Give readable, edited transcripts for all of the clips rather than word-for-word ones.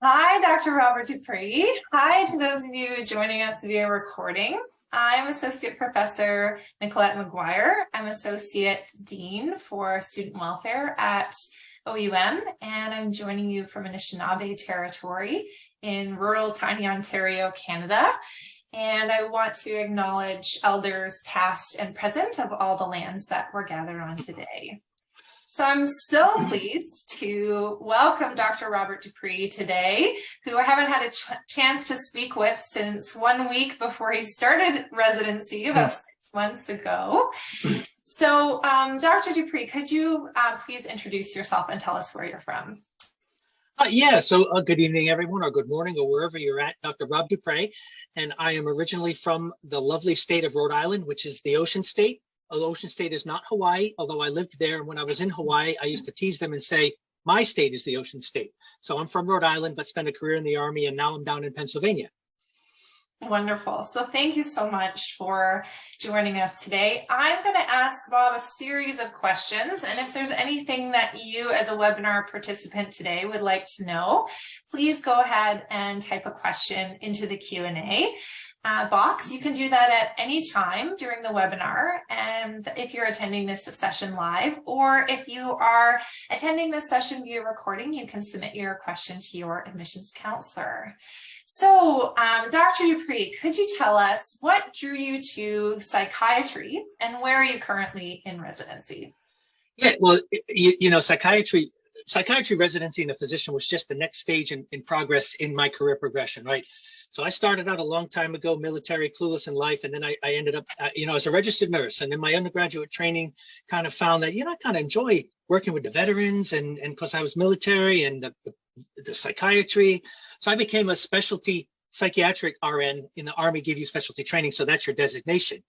Hi, Dr. Robert Duprey. Hi to those of you joining us via recording. I'm Associate Professor Nicolette McGuire. I'm Associate Dean for Student Welfare at OUM, and I'm joining you from Anishinaabe territory in rural tiny Ontario, Canada. And I want to acknowledge elders past and present of all the lands that we're gathered on today. So I'm so pleased to welcome Dr. Robert Duprey today, who I haven't had a chance to speak with since 1 week before he started residency about 6 months ago. So Dr. Duprey, could you please introduce yourself and tell us where you're from? Good evening, everyone, or good morning, or wherever you're at. Dr. Rob Duprey, and I am originally from the lovely state of Rhode Island, which is the Ocean State. The Ocean State is not Hawaii, although I lived there. And when I was in Hawaii, I used to tease them and say, my state is the Ocean State. So I'm from Rhode Island, but spent a career in the Army, and now I'm down in Pennsylvania. Wonderful. So thank you so much for joining us today. I'm going to ask Bob a series of questions, and if there's anything that you as a webinar participant today would like to know, please go ahead and type a question into the Q&A box. You can do that at any time during the webinar, and if you're attending this session live, or if you are attending this session via recording, you can submit your question to your admissions counselor. So, Dr. Duprey, could you tell us what drew you to psychiatry and where are you currently in residency? Yeah, well, psychiatry residency and a physician was just the next stage in progress in my career progression, right? So I started out a long time ago, military, clueless in life, and then I ended up, as a registered nurse. And in my undergraduate training, kind of found that, I kind of enjoy working with the veterans, and because I was military and the psychiatry. So I became a specialty psychiatric RN. In the Army, give you specialty training, so that's your designation.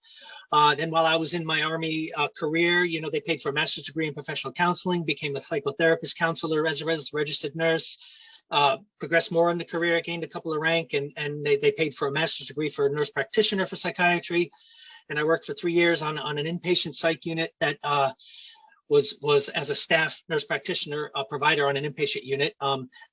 Then while I was in my Army career, they paid for a master's degree in professional counseling, became a psychotherapist counselor as a registered nurse, progressed more in the career, gained a couple of rank, and they paid for a master's degree for a nurse practitioner for psychiatry. And I worked for 3 years on an inpatient psych unit that was as a staff nurse practitioner, a provider on an inpatient unit.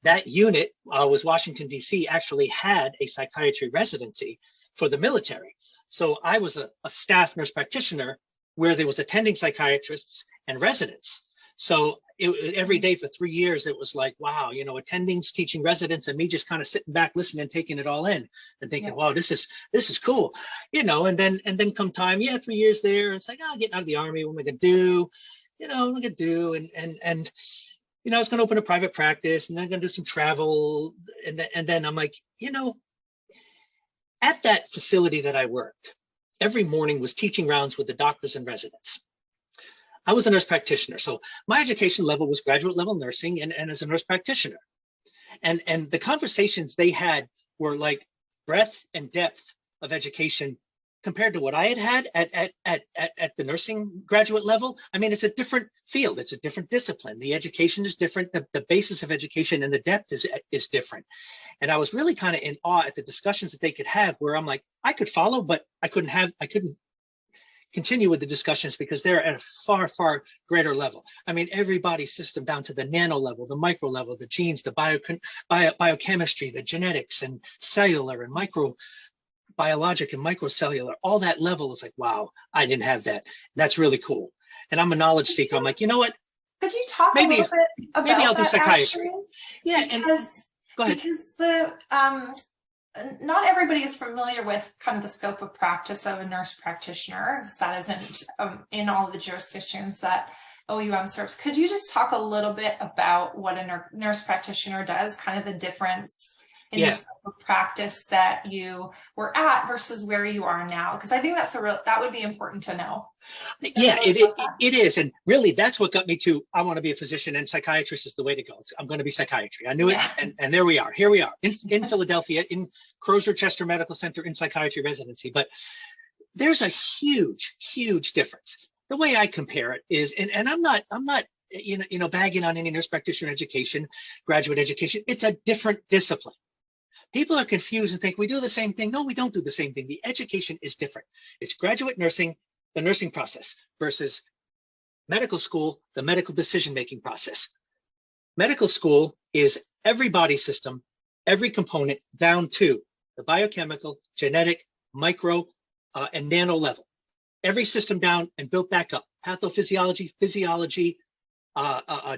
That unit was Washington, D.C., actually had a psychiatry residency for the military. So I was a staff nurse practitioner where there was attending psychiatrists and residents. So every day for 3 years, it was like, wow, attendings, teaching residents, and me just kind of sitting back, listening, taking it all in and thinking, wow, this is cool, and then come time, 3 years there, it's like, getting out of the Army, what am I gonna do? What am I gonna do? And I was gonna open a private practice, and then gonna do some travel, and then I'm like, at that facility that I worked, every morning was teaching rounds with the doctors and residents. I was a nurse practitioner, so my education level was graduate level nursing and as a nurse practitioner. And the conversations they had were like breadth and depth of education compared to what I had at the nursing graduate level. I mean, it's a different field, it's a different discipline. The education is different, the basis of education and the depth is different. And I was really kind of in awe at the discussions that they could have, where I'm like, I could follow, but I couldn't continue with the discussions because they're at a far, far greater level. I mean, every body system down to the nano level, the micro level, the genes, the biochemistry, the genetics and cellular and microbiologic and microcellular, all that level is like, wow, I didn't have that. That's really cool. And I'm a knowledge seeker. I'm like, you know what? Could you talk a little bit about maybe I'll do psychiatry. Actually? Yeah, go ahead. Because not everybody is familiar with kind of the scope of practice of a nurse practitioner, because that isn't in all the jurisdictions that OUM serves. Could you just talk a little bit about what a nurse practitioner does, kind of the difference in the scope of practice that you were at versus where you are now? Because I think that would be important to know. Yeah, it is. And really, that's what got me to, I want to be a physician, and psychiatrist is the way to go. I'm going to be psychiatry. I knew it. And there we are. Here we are in Philadelphia, in Crozier-Chester Medical Center in psychiatry residency. But there's a huge, huge difference. The way I compare it is, and I'm not bagging on any nurse practitioner education, graduate education. It's a different discipline. People are confused and think we do the same thing. No, we don't do the same thing. The education is different. It's graduate nursing, the nursing process, versus medical school, the medical decision-making process. Medical school is every body system every component down to the biochemical, genetic, micro, and nano level. Every system down and built back up. Pathophysiology, physiology,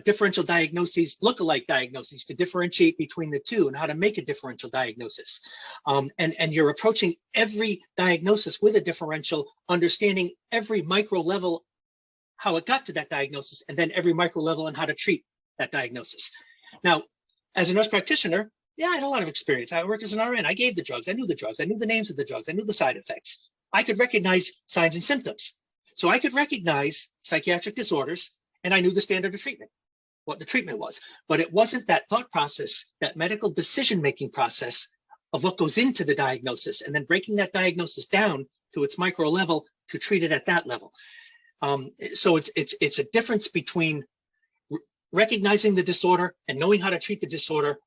differential diagnoses, lookalike diagnoses to differentiate between the two and how to make a differential diagnosis. And you're approaching every diagnosis with a differential, understanding every micro level, how it got to that diagnosis, and then every micro level on how to treat that diagnosis. Now, as a nurse practitioner, yeah, I had a lot of experience. I worked as an RN. I gave the drugs. I knew the drugs. I knew the names of the drugs. I knew the side effects. I could recognize signs and symptoms. So I could recognize psychiatric disorders, and I knew the standard of treatment, what the treatment was. But it wasn't that thought process, that medical decision-making process of what goes into the diagnosis, and then breaking that diagnosis down to its micro level to treat it at that level. So it's a difference between recognizing the disorder and knowing how to treat the disorder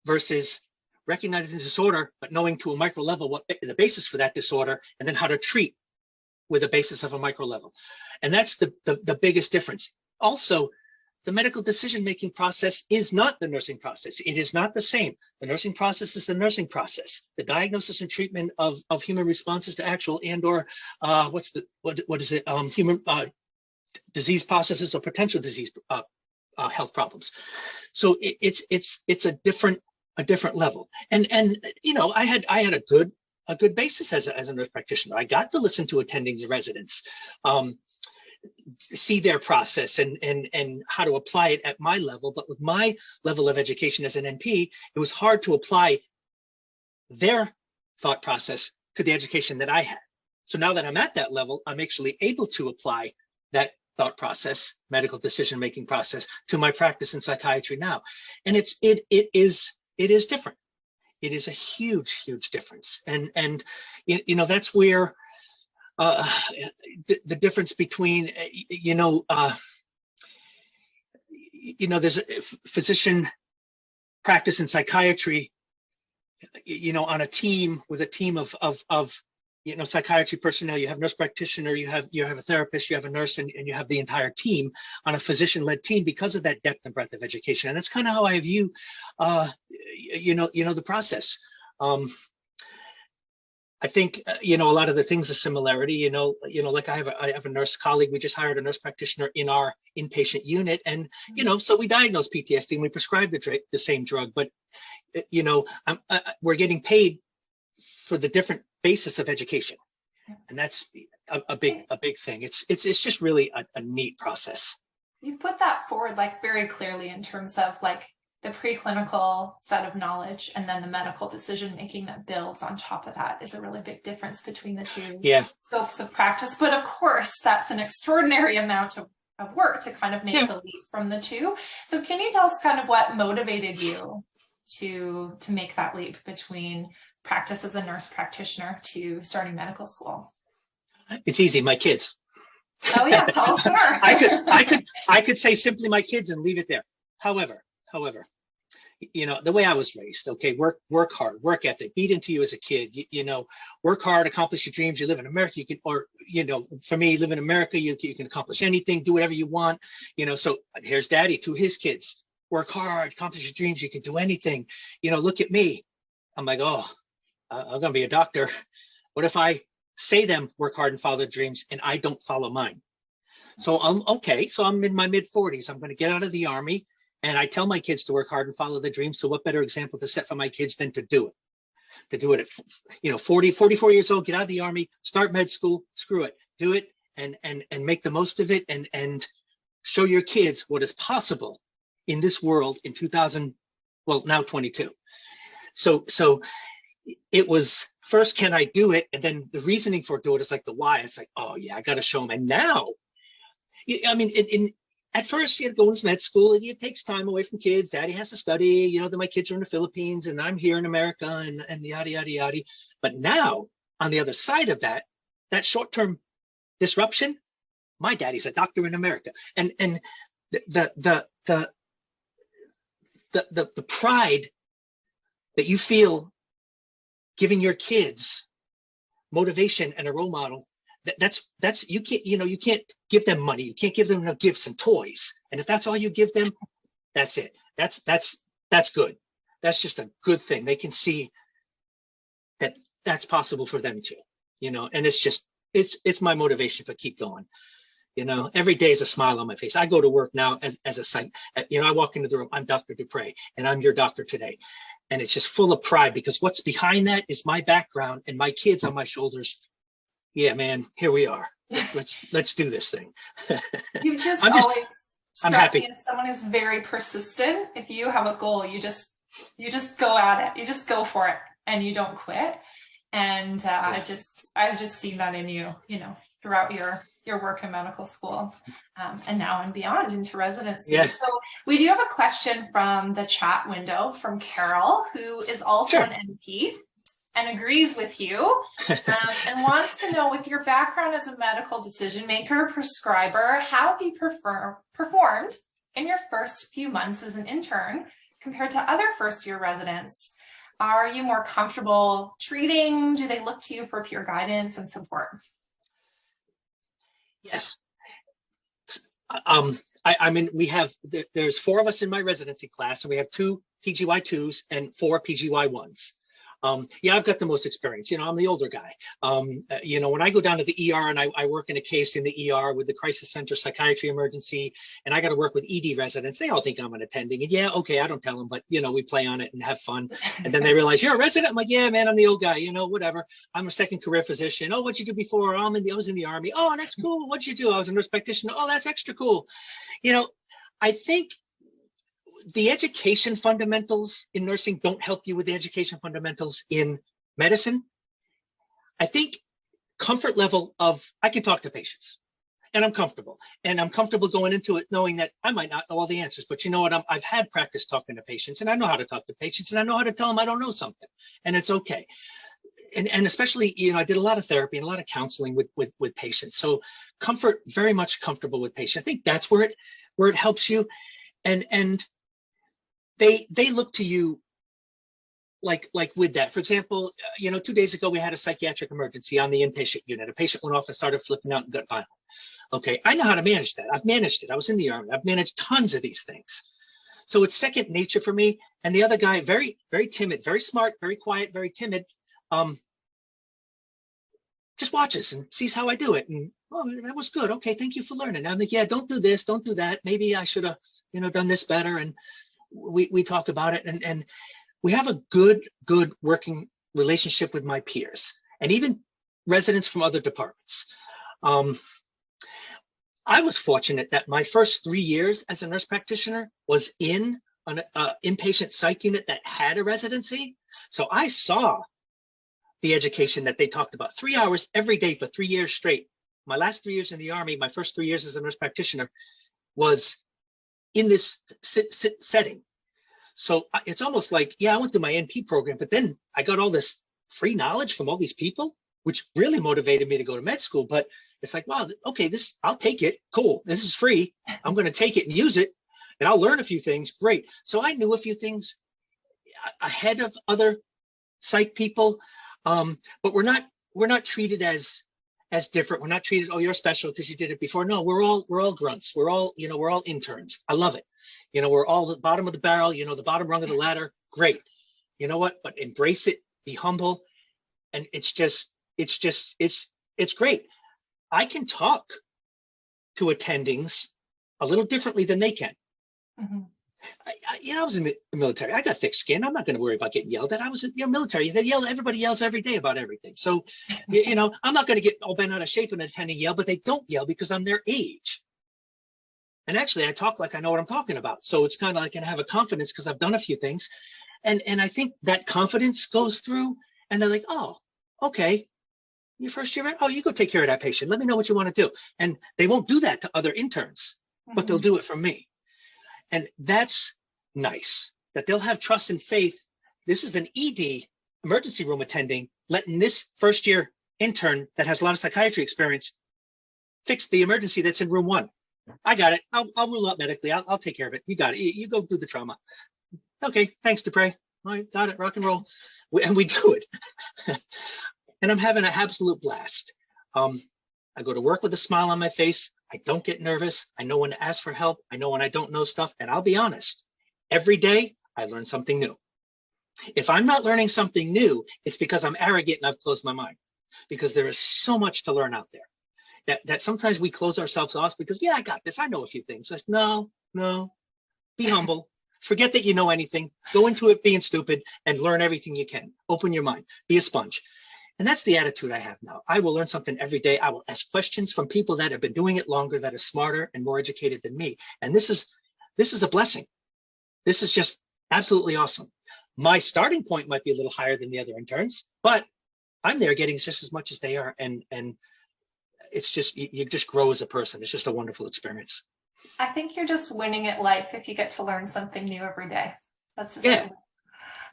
versus recognizing the disorder, but knowing to a micro level what the basis for that disorder, and then how to treat with a basis of a micro level. And that's the biggest difference. Also, the medical decision-making process is not the nursing process. It is not the same. The nursing process is the nursing process. The diagnosis and treatment of human responses to actual and or human disease processes or potential disease health problems. So it's a different level. And you know, I had a good basis as a nurse practitioner. I got to listen to attendings and residents, see their process and how to apply it at my level. But with my level of education as an NP, it was hard to apply their thought process to the education that I had. So now that I'm at that level, I'm actually able to apply that thought process, medical decision-making process, to my practice in psychiatry now. And it is different. It is a huge difference. And you know, that's where the difference between, there's a physician practice in psychiatry, on a team with a team of psychiatry personnel. You have nurse practitioner, you have a therapist, you have a nurse, and you have the entire team on a physician-led team because of that depth and breadth of education. And that's kind of how I view, the process. I think, a lot of the things of similarity, like I have a nurse colleague. We just hired a nurse practitioner in our inpatient unit. And, so we diagnose PTSD and we prescribe the same drug, but, we're getting paid for the different basis of education. And that's a big thing. It's just really a neat process. You've put that forward like very clearly in terms of like the preclinical set of knowledge and then the medical decision making that builds on top of that is a really big difference between the two scopes of practice. But of course, that's an extraordinary amount of work to kind of make the leap from the two. So can you tell us kind of what motivated you to make that leap between practice as a nurse practitioner to starting medical school? It's easy, my kids. Oh yeah, tell us more. I could say simply my kids and leave it there. However, the way I was raised, okay, work hard, work ethic, beat into you as a kid, work hard, accomplish your dreams. You live in America, you can, or, for me, live in America, you can accomplish anything, do whatever you want, so here's daddy to his kids, work hard, accomplish your dreams, you can do anything, look at me. I'm like, oh, I'm gonna be a doctor. What if I say them work hard and follow their dreams and I don't follow mine? So I'm in my mid 40s. I'm going to get out of the Army and I tell my kids to work hard and follow their dreams. So what better example to set for my kids than to do it at 44 years old, get out of the Army, start med school, screw it, do it and make the most of it and show your kids what is possible in this world in 2022. So it was first, can I do it? And then the reasoning for do it is like the why. It's like, oh yeah, I got to show them. And now, at first, going to med school, it takes time away from kids. Daddy has to study, then my kids are in the Philippines and I'm here in America and yada, yada, yada. But now on the other side of that short-term disruption, my daddy's a doctor in America. And the pride that you feel giving your kids motivation and a role model, that's you can't give them money, you can't give them gifts and toys, and if that's all you give them, that's it. That's good. that's just a good thing. They can see that that's possible for them too, and it's my motivation to keep going. Every day is a smile on my face. I go to work now as a psych. I walk into the room, I'm Dr. Duprey, and I'm your doctor today. And it's just full of pride because what's behind that is my background and my kids on my shoulders. Yeah, man, here we are. Let's do this thing. You just always struck me as someone who's very persistent. If you have a goal, you just go at it. You just go for it, and you don't quit. And I've just seen that in you, throughout your work in medical school, and now and beyond into residency. Yes. So we do have a question from the chat window from Carol, who is also an NP and agrees with you, and wants to know, with your background as a medical decision maker, prescriber, how have you performed in your first few months as an intern compared to other first-year residents? Are you more comfortable treating? Do they look to you for peer guidance and support? Yes. I mean, there's 4 of us in my residency class, and we have 2 PGY2s and 4 PGY1s. I've got the most experience. I'm the older guy. When I go down to the ER and I work in a case in the ER with the crisis center, psychiatry emergency, and I got to work with ED residents, they all think I'm an attending. And yeah, okay, I don't tell them, but we play on it and have fun. And then they realize, you're a resident? I'm like, yeah, man, I'm the old guy, whatever. I'm a second career physician. Oh, what'd you do before? I was in the Army. Oh, that's cool. What'd you do? I was a nurse practitioner. Oh, that's extra cool. I think the education fundamentals in nursing don't help you with the education fundamentals in medicine. I think comfort level of, I can talk to patients and I'm comfortable going into it knowing that I might not know all the answers, but you know what, I've had practice talking to patients, and I know how to talk to patients, and I know how to tell them I don't know something, and it's okay. And especially, I did a lot of therapy and a lot of counseling with patients. So very much comfortable with patients. I think that's where it helps you. And they look to you like with that. For example, 2 days ago, we had a psychiatric emergency on the inpatient unit. A patient went off and started flipping out and got violent. Okay, I know how to manage that. I've managed it. I was in the Army. I've managed tons of these things. So it's second nature for me. And the other guy, very, very timid, very smart, very quiet, very timid, just watches and sees how I do it. And, oh, that was good. Okay, thank you for learning. I'm like, yeah, don't do this, don't do that. Maybe I should have, done this better. And we talk about it, and we have a good working relationship with my peers and even residents from other departments. I was fortunate that my first 3 years as a nurse practitioner was in an inpatient psych unit that had a residency. So I saw the education that they talked about, 3 hours every day for 3 years straight. My last 3 years in the Army, my first 3 years as a nurse practitioner was in this setting. So it's almost like, yeah, I went through my NP program, but then I got all this free knowledge from all these people, which really motivated me to go to med school. But it's like, wow, okay, I'll take it. Cool. This is free. I'm going to take it and use it, and I'll learn a few things. Great. So I knew a few things ahead of other psych people, but we're not treated as different. We're not treated, oh, you're special because you did it before. No, we're all grunts. We're all interns. I love it. We're all the bottom of the barrel, the bottom rung of the ladder. Great. You know what? But embrace it, be humble. And it's great. I can talk to attendings a little differently than they can. Mm-hmm. I was in the military. I got thick skin. I'm not going to worry about getting yelled at. I was in the military. Everybody yells every day about everything. So, I'm not going to get all bent out of shape when an attending yell, but they don't yell because I'm their age. And actually, I talk like I know what I'm talking about. So it's kind of like I have a confidence because I've done a few things. And I think that confidence goes through, and they're like, oh, okay. Your first year, oh, you go take care of that patient. Let me know what you want to do. And they won't do that to other interns, but they'll do it for me. And that's nice, that they'll have trust and faith. This is an ED, emergency room attending, letting this first year intern that has a lot of psychiatry experience fix the emergency that's in room 1. I got it. I'll rule out medically. I'll take care of it. You got it. You go do the trauma. Okay, thanks, Duprey. All right, got it. Rock and roll. And we do it. And I'm having an absolute blast. I go to work with a smile on my face. I don't get nervous. I know when to ask for help. I know when I don't know stuff. And I'll be honest, every day I learn something new. If I'm not learning something new, it's because I'm arrogant and I've closed my mind, because there is so much to learn out there that sometimes we close ourselves off because, yeah, I got this. I know a few things. No, be humble. Forget that you know anything. Go into it being stupid and learn everything you can. Open your mind. Be a sponge. And that's the attitude I have now. I will learn something every day. I will ask questions from people that have been doing it longer, that are smarter and more educated than me. And this is a blessing. This is just absolutely awesome. My starting point might be a little higher than the other interns, but I'm there getting just as much as they are. And it's just, you just grow as a person. It's just a wonderful experience. I think you're just winning at life if you get to learn something new every day. That's just yeah.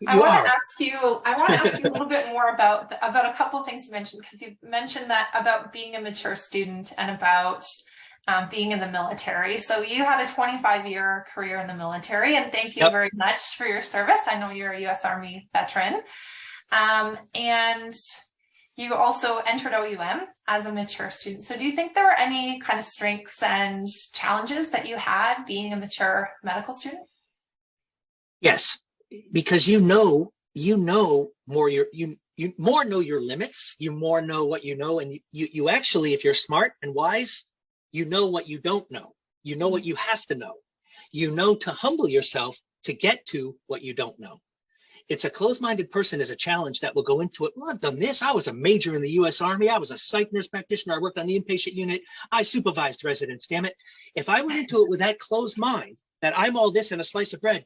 I want to ask you a little bit more about a couple of things you mentioned, because you mentioned that about being a mature student and about being in the military. So you had a 25-year career in the military, and thank you very much for your service. I know you're a U.S. Army veteran. And you also entered OUM as a mature student. So do you think there were any kind of strengths and challenges that you had being a mature medical student? Yes, because you know more, you more know your limits, you more know what you know, and you actually, if you're smart and wise, you know what you don't know. You know what you have to know. You know to humble yourself to get to what you don't know. It's a closed-minded person is a challenge that will go into it. Well, I've done this. I was a major in the U.S. Army. I was a psych nurse practitioner. I worked on the inpatient unit. I supervised residents, damn it. If I went into it with that closed mind, that I'm all this and a slice of bread,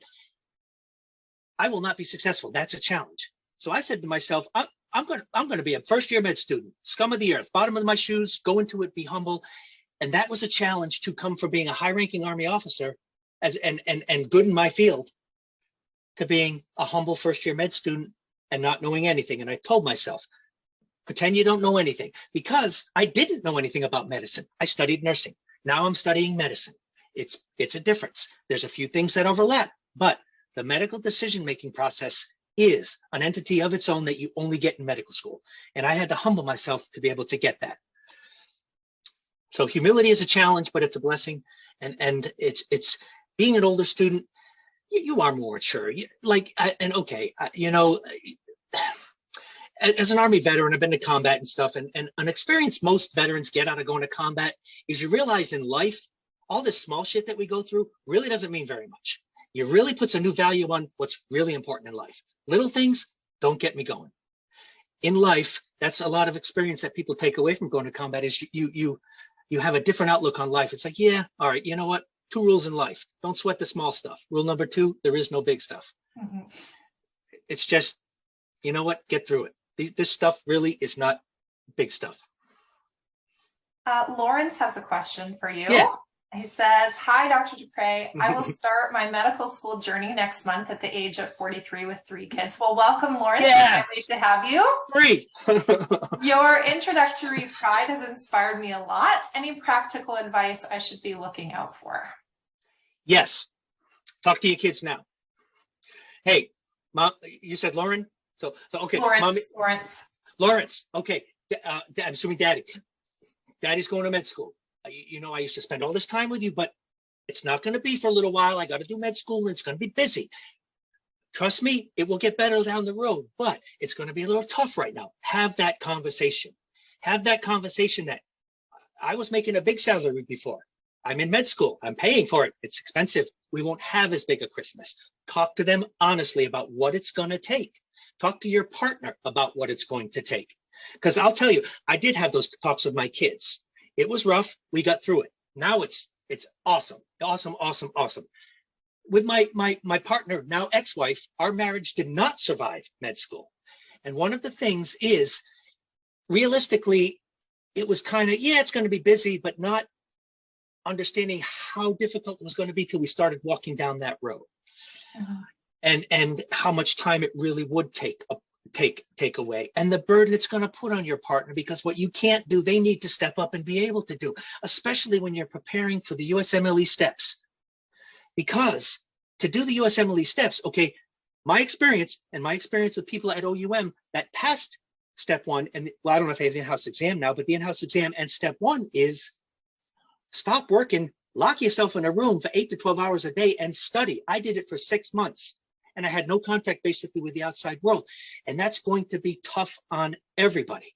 I will not be successful. That's a challenge. So I said to myself, I'm going to be a first-year med student, scum of the earth, bottom of my shoes, go into it, be humble. And that was a challenge to come from being a high-ranking Army officer and good in my field to being a humble first-year med student and not knowing anything. And I told myself, pretend you don't know anything, because I didn't know anything about medicine. I studied nursing. Now I'm studying medicine. It's a difference. There's a few things that overlap, but the medical decision-making process is an entity of its own that you only get in medical school. And I had to humble myself to be able to get that. So humility is a challenge, but it's a blessing. And it's being an older student, you are more mature. As an Army veteran, I've been to combat and stuff, and an experience most veterans get out of going to combat is you realize in life, all this small shit that we go through really doesn't mean very much. It really puts a new value on what's really important in life. Little things don't get me going. In life, that's a lot of experience that people take away from going to combat is you have a different outlook on life. It's like, yeah, all right, you know what? 2 rules in life. Don't sweat the small stuff. Rule number 2, there is no big stuff. Mm-hmm. It's just, you know what? Get through it. This stuff really is not big stuff. Lawrence has a question for you. Yeah. He says, hi, Dr. Duprey. I will start my medical school journey next month at the age of 43 with 3 kids. Well, welcome, Lawrence. Yeah. It's great to have you. 3. Your introductory pride has inspired me a lot. Any practical advice I should be looking out for? Yes. Talk to your kids now. Hey, Mom, you said Lauren? So okay. Lawrence. Okay. I'm assuming Daddy. Daddy's going to med school. You know, I used to spend all this time with you, but it's not going to be for a little while. I got to do med school and it's going to be busy. Trust me, it will get better down the road, but it's going to be a little tough right now. Have that conversation. Have that conversation that I was making a big salary before. I'm in med school. I'm paying for it. It's expensive. We won't have as big a Christmas. Talk to them honestly about what it's going to take. Talk to your partner about what it's going to take. Because I'll tell you, I did have those talks with my kids. It was rough. We got through it. Now it's awesome. Awesome. With my partner, now ex-wife, our marriage did not survive med school. And one of the things is, realistically, it was kind of, yeah, it's going to be busy, but not understanding how difficult it was going to be till we started walking down that road. Uh-huh. And how much time it really would take away, and the burden it's going to put on your partner, because what you can't do, they need to step up and be able to do, especially when you're preparing for the USMLE steps. Because to do the USMLE steps, okay, my experience with people at OUM that passed step 1, and well, I don't know if they have the in-house exam now, but the in-house exam and step 1 is stop working, lock yourself in a room for 8 to 12 hours a day and study. I did it for 6 months. and I had no contact basically with the outside world. And that's going to be tough on everybody.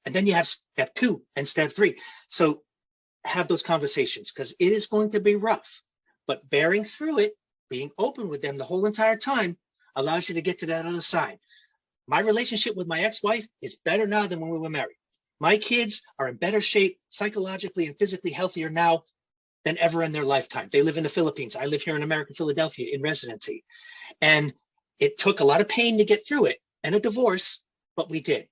And then you have step 2 and step 3. So have those conversations, because it is going to be rough, but bearing through it, being open with them the whole entire time allows you to get to that other side. My relationship with my ex-wife is better now than when we were married. My kids are in better shape, psychologically and physically healthier now than ever in their lifetime. They live in the Philippines. I live here in American Philadelphia in residency. And it took a lot of pain to get through it and a divorce, but we did.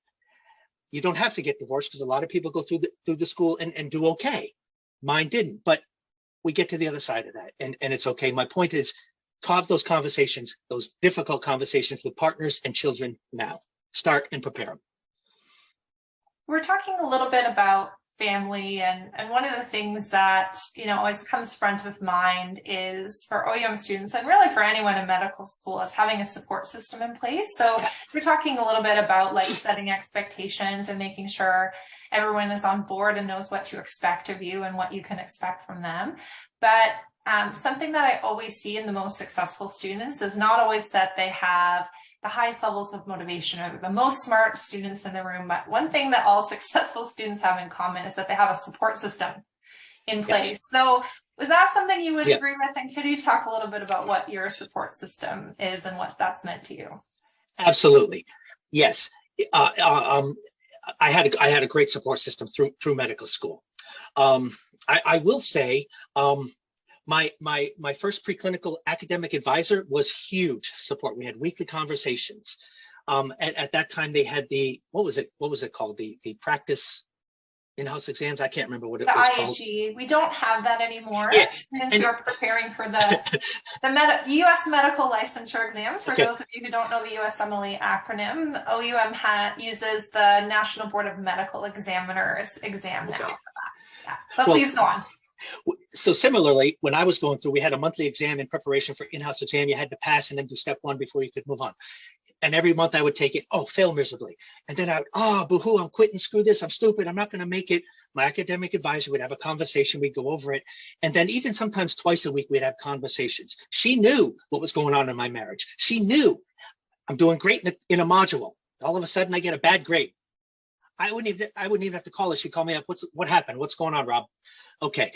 You don't have to get divorced, because a lot of people go through the school and do okay. Mine didn't, but we get to the other side of that, and it's okay. My point is, have those conversations, those difficult conversations with partners and children now. Start and prepare them. We're talking a little bit about family, and one of the things that always comes front of mind is for OUM students, and really for anyone in medical school, is having a support system in place. So we're talking a little bit about like setting expectations and making sure everyone is on board and knows what to expect of you and what you can expect from them. But something that I always see in the most successful students is not always that they have the highest levels of motivation or the most smart students in the room, but one thing that all successful students have in common is that they have a support system in place. Yes. So is that something you would agree with? And could you talk a little bit about what your support system is and what that's meant to you? Absolutely. Yes. I had a great support system through medical school. I will say, my first preclinical academic advisor was huge support. We had weekly conversations. At that time, they had what was it called? The practice in-house exams. I can't remember what it was called. The IAG. We don't have that anymore. Yes. Since you're preparing for the U.S. medical licensure exams. For those of you who don't know the USMLE acronym, OUM uses the National Board of Medical Examiners exam now for that. Yeah. But please go on. So similarly, when I was going through, we had a monthly exam in preparation for in-house exam. You had to pass and then do step 1 before you could move on. And every month I would take it, fail miserably. And then I would, boo-hoo, I'm quitting, screw this, I'm stupid, I'm not going to make it. My academic advisor would have a conversation, we'd go over it. And then even sometimes twice a week, we'd have conversations. She knew what was going on in my marriage. She knew I'm doing great in a module. All of a sudden I get a bad grade. I wouldn't even have to call her. She'd call me up. What happened? What's going on, Rob? Okay.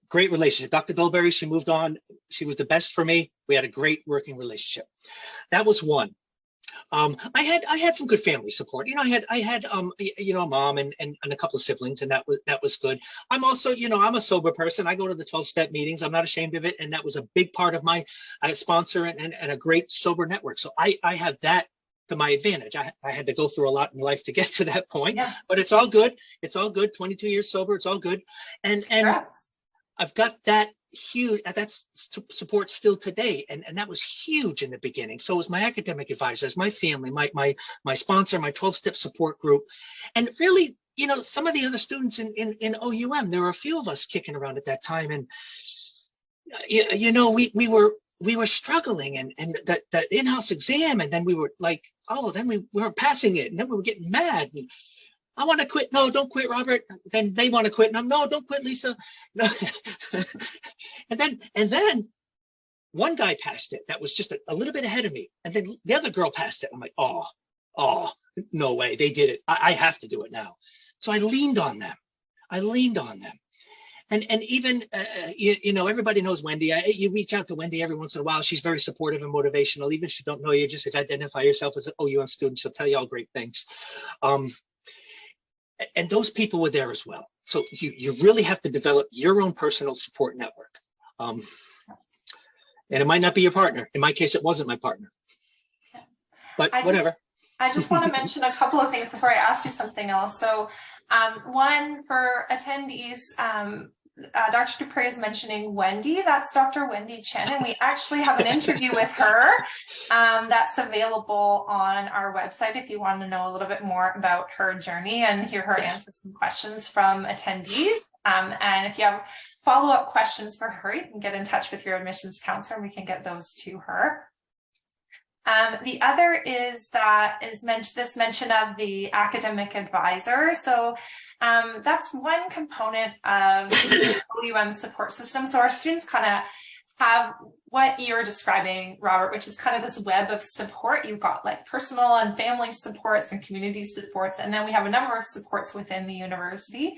Great relationship. Dr. Dolberry, she moved on. She was the best for me. We had a great working relationship. That was one. I had some good family support. I had a mom and a couple of siblings, and that was good. I'm also, I'm a sober person. I go to the 12-step meetings. I'm not ashamed of it. And that was a big part of my sponsor and a great sober network. So I have that to my advantage. I had to go through a lot in life to get to that point, but it's all good. It's all good. 22 years sober. It's all good. And I've got that huge, that's support still today. And that was huge in the beginning. So was my academic advisors, my family, my sponsor, my 12-step support group. And really, some of the other students in OUM, there were a few of us kicking around at that time. And, we were struggling and that in-house exam. And then we were like, then we weren't passing it. And then we were getting mad. And I want to quit. No, don't quit, Robert. Then they want to quit. And no, don't quit, Lisa. No. and then one guy passed it. That was just a little bit ahead of me. And then the other girl passed it. I'm like, oh, no way. They did it. I have to do it now. So I leaned on them. And even, everybody knows Wendy. You reach out to Wendy every once in a while. She's very supportive and motivational. Even if she don't know you, just if identify yourself as an OUM student, she'll tell you all great things. And those people were there as well. So you really have to develop your own personal support network. And it might not be your partner. In my case, it wasn't my partner. But whatever. I just want to mention a couple of things before I ask you something else. So one, for attendees, Dr. Duprey is mentioning Wendy. That's Dr. Wendy Chen, and we actually have an interview with her that's available on our website if you want to know a little bit more about her journey and hear her answer some questions from attendees. And if you have follow-up questions for her, you can get in touch with your admissions counselor and we can get those to her. The other is this mention of the academic advisor. So that's one component of the OUM support system. So our students kind of have what you're describing, Robert, which is kind of this web of support. You've got like personal and family supports and community supports, and then we have a number of supports within the university.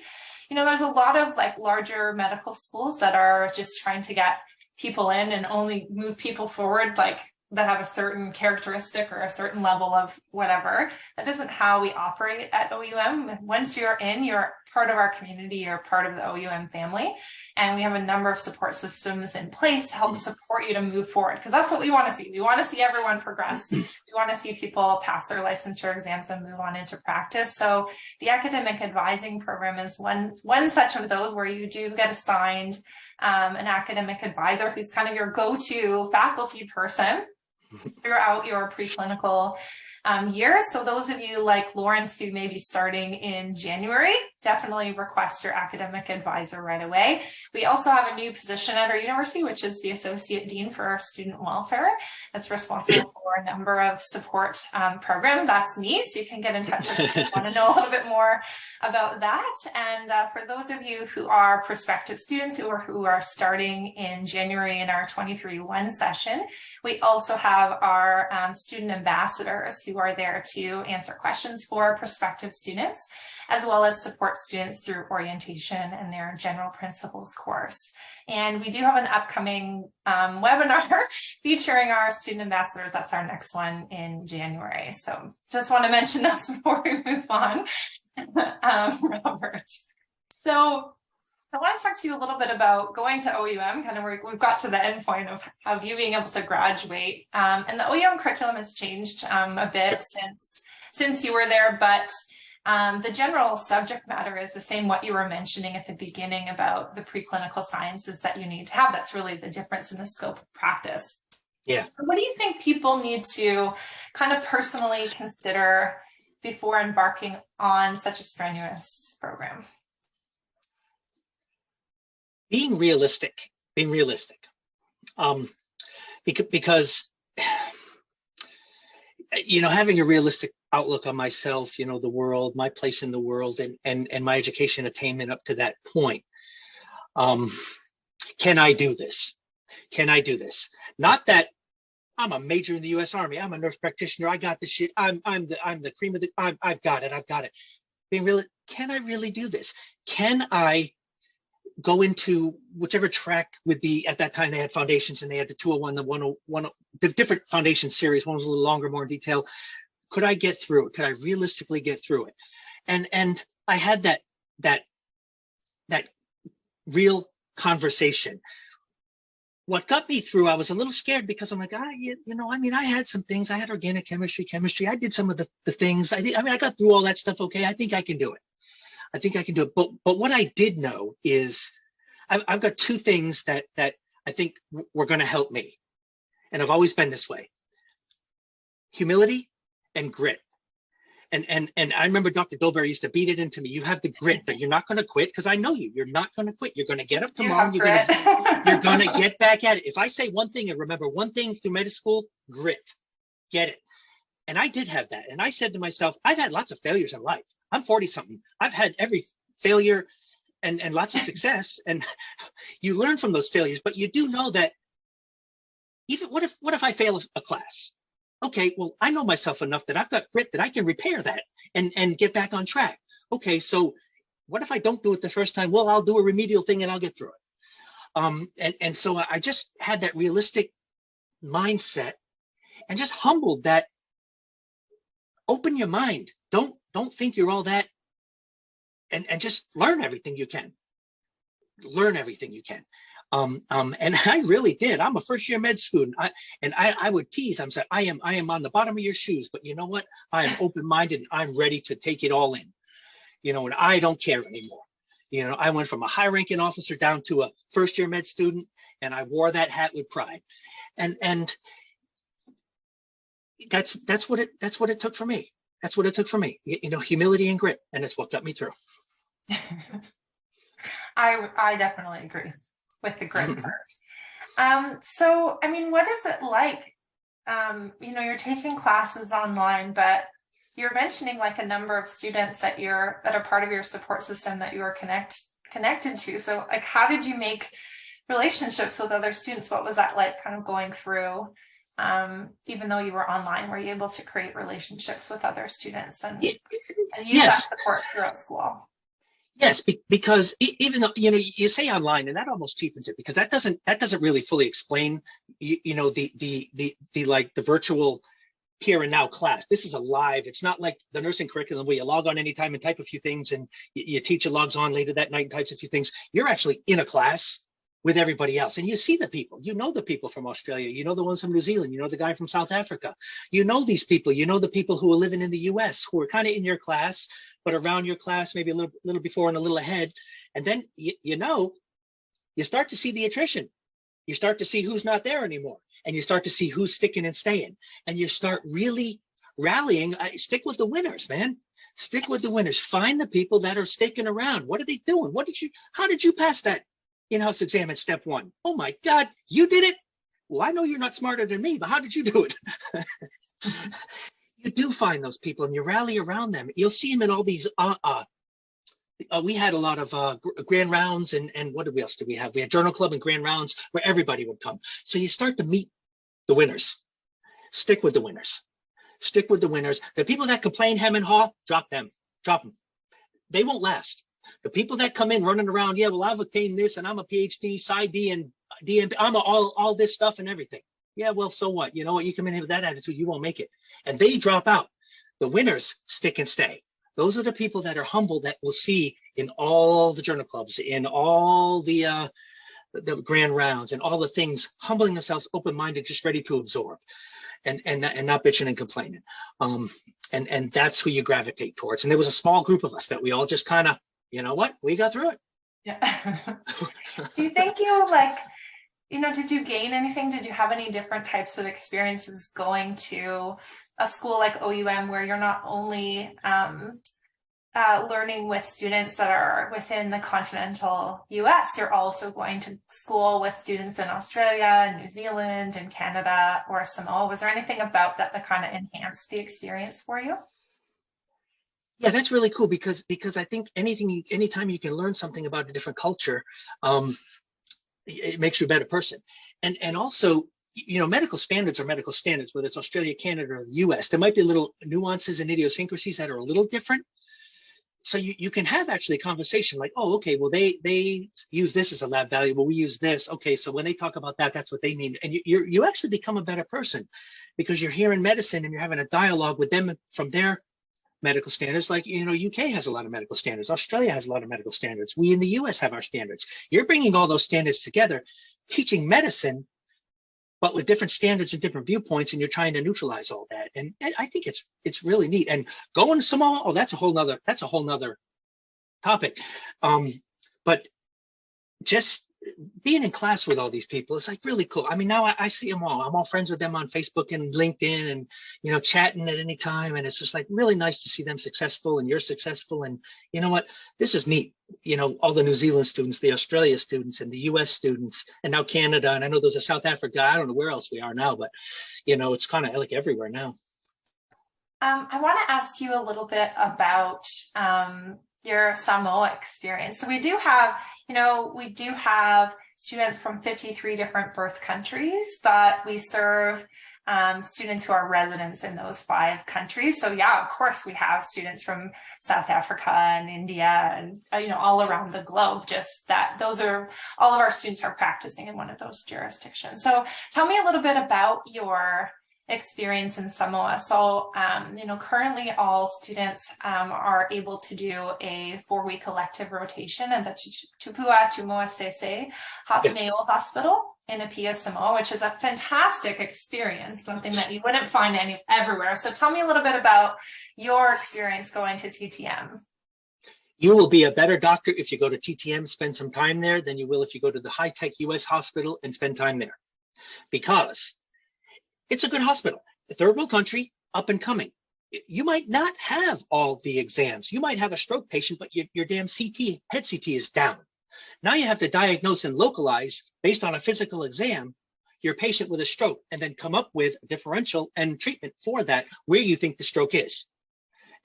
You know, there's a lot of like larger medical schools that are just trying to get people in and only move people forward, like that have a certain characteristic or a certain level of whatever. That isn't how we operate at OUM. Once you're in, you're part of our community, you're part of the OUM family. And we have a number of support systems in place to help support you to move forward, because that's what we want to see. We want to see everyone progress. We want to see people pass their licensure exams and move on into practice. So the academic advising program is one such of those where you do get assigned an academic advisor who's kind of your go-to faculty person throughout your preclinical years. So those of you like Lawrence who may be starting in January, definitely request your academic advisor right away. We also have a new position at our university, which is the Associate Dean for our Student Welfare. That's responsible for a number of support programs. That's me, so you can get in touch with me if you want to know a little bit more about that. And for those of you who are prospective students who are starting in January in our 23-1 session, we also have our student ambassadors who are there to answer questions for prospective students, as well as support students through orientation and their general principles course. And we do have an upcoming webinar featuring our student ambassadors. That's our next one in January. So just want to mention those before we move on, Robert. So I want to talk to you a little bit about going to OUM, kind of where we've got to the end point of you being able to graduate. And the OUM curriculum has changed a bit since you were there, but the general subject matter is the same, what you were mentioning at the beginning about the preclinical sciences that you need to have. That's really the difference in the scope of practice. Yeah. What do you think people need to kind of personally consider before embarking on such a strenuous program? Being realistic, because, you know, having a realistic outlook on myself, you know, the world, my place in the world, and my education attainment up to that point. Can I do this? Can I do this? Not that I'm a major in the U.S. Army, I'm a nurse practitioner, I got this shit, I'm the cream of the, I've got it. Being real, can I really do this? Can I go into whichever track with at that time they had foundations and they had the 201, the 101, the different foundation series. One was a little longer, more in detail. Could I get through it? Could I realistically get through it? And I had that real conversation. What got me through, I was a little scared because I'm like, you know, I mean, I had some things. I had organic chemistry. I did some of the things. I mean, I got through all that stuff. Okay, I think I can do it. But what I did know is I've got two things that I think were going to help me. And I've always been this way: humility and grit. And I remember Dr. Dolbear used to beat it into me. You have the grit, but you're not going to quit, because I know you. You're not going to quit. You're going to get up tomorrow. You're going to get back at it. If I say one thing and remember one thing through medical school, grit, get it. And I did have that. And I said to myself, I've had lots of failures in life. I'm 40 something. I've had every failure and lots of success. And you learn from those failures, but you do know that even what if I fail a class? Okay, well, I know myself enough that I've got grit that I can repair that and get back on track. Okay, so what if I don't do it the first time? Well, I'll do a remedial thing and I'll get through it. And so I just had that realistic mindset and just humbled that. Open your mind. Don't think you're all that, and just learn everything you can. Learn everything you can. And I really did. I'm a first-year med student. I would tease. I'm saying I am on the bottom of your shoes, but you know what? I am open-minded and I'm ready to take it all in. You know, and I don't care anymore. You know, I went from a high-ranking officer down to a first-year med student, and I wore that hat with pride. And that's what it took for me. That's what it took for me. You know, humility and grit, and it's what got me through. I definitely agree with the grit part. So, I mean, what is it like? You know, you're taking classes online, but you're mentioning like a number of students that are part of your support system that you are connected to. So, like, how did you make relationships with other students. What was that like kind of going through, even though you were online, were you able to create relationships with other students and use that support throughout school? Yes, because even though, you say online, and that almost cheapens it, because that doesn't really fully explain, the virtual here and now class. This is a live. It's not like the nursing curriculum where you log on anytime and type a few things, and your teacher logs on later that night and types a few things. You're actually in a class with everybody else, and you see the people. You know the people from Australia. You know the ones from New Zealand. You know the guy from South Africa. You know these people. You know the people who are living in the U.S. who are kind of in your class, but around your class, maybe a little before and a little ahead. And then you start to see the attrition. You start to see who's not there anymore. And you start to see who's sticking and staying. And you start really rallying. Stick with the winners, man. Stick with the winners. Find the people that are sticking around. What are they doing? How did you pass that in-house exam in step 1? Oh my God, you did it? Well, I know you're not smarter than me, but how did you do it? You do find those people and you rally around them. You'll see them in all these, we had a lot of grand rounds and what else did we have? We had journal club and grand rounds where everybody would come. So you start to meet the winners. Stick with the winners. Stick with the winners. The people that complain hem and haw, drop them. They won't last. The people that come in running around, yeah, well, I've obtained this and I'm a PhD, PsyD and DMP, I'm all this stuff and everything. Yeah, well, so what? You know what? You come in here with that attitude, you won't make it. And they drop out. The winners stick and stay. Those are the people that are humble that we'll see in all the journal clubs, in all the grand rounds and all the things, humbling themselves, open-minded, just ready to absorb and not bitching and complaining. And that's who you gravitate towards. And there was a small group of us that we all just kind of, you know what, we got through it. Yeah. Do you think did you gain anything? Did you have any different types of experiences going to a school like OUM where you're not only learning with students that are within the continental US, you're also going to school with students in Australia and New Zealand and Canada or Samoa? Was there anything about that kind of enhanced the experience for you? Yeah, that's really cool because I think anytime you can learn something about a different culture, it makes you a better person. And also, medical standards are medical standards, whether it's Australia, Canada, or the US. There might be little nuances and idiosyncrasies that are a little different. So you can have actually a conversation like, oh, okay, well, they use this as a lab value. Well, we use this. Okay, so when they talk about that, that's what they mean. And you actually become a better person because you're here in medicine and you're having a dialogue with them from their medical standards. Like, UK has a lot of medical standards. Australia has a lot of medical standards. We in the US have our standards. You're bringing all those standards together, teaching medicine, but with different standards and different viewpoints, and you're trying to neutralize all that. And I think it's really neat. And going to Samoa, oh, that's a whole nother topic. But just being in class with all these people, it's like really cool. I mean, now I see them all. I'm all friends with them on Facebook and LinkedIn and, chatting at any time. And it's just like really nice to see them successful and you're successful. And you know what, this is neat. All the New Zealand students, the Australia students and the US students, and now Canada. And I know there's a South Africa. I don't know where else we are now, but it's kind of like everywhere now. I want to ask you a little bit about, your Samoa experience. So we do have students from 53 different birth countries, but we serve students who are residents in those 5 countries. So yeah, of course we have students from South Africa and India and all around the globe. Just that all of our students are practicing in one of those jurisdictions. So tell me a little bit about your experience in Samoa. So, currently all students are able to do a 4-week elective rotation at the Tupua Tumoa Sese Male Hospital in Apia, Samoa, which is a fantastic experience, something that you wouldn't find everywhere. So tell me a little bit about your experience going to TTM. You will be a better doctor if you go to TTM, spend some time there, than you will if you go to the high-tech US hospital and spend time there. Because it's a good hospital, a third world country, up and coming. You might not have all the exams. You might have a stroke patient, but your damn head CT is down. Now you have to diagnose and localize based on a physical exam your patient with a stroke and then come up with a differential and treatment for that where you think the stroke is.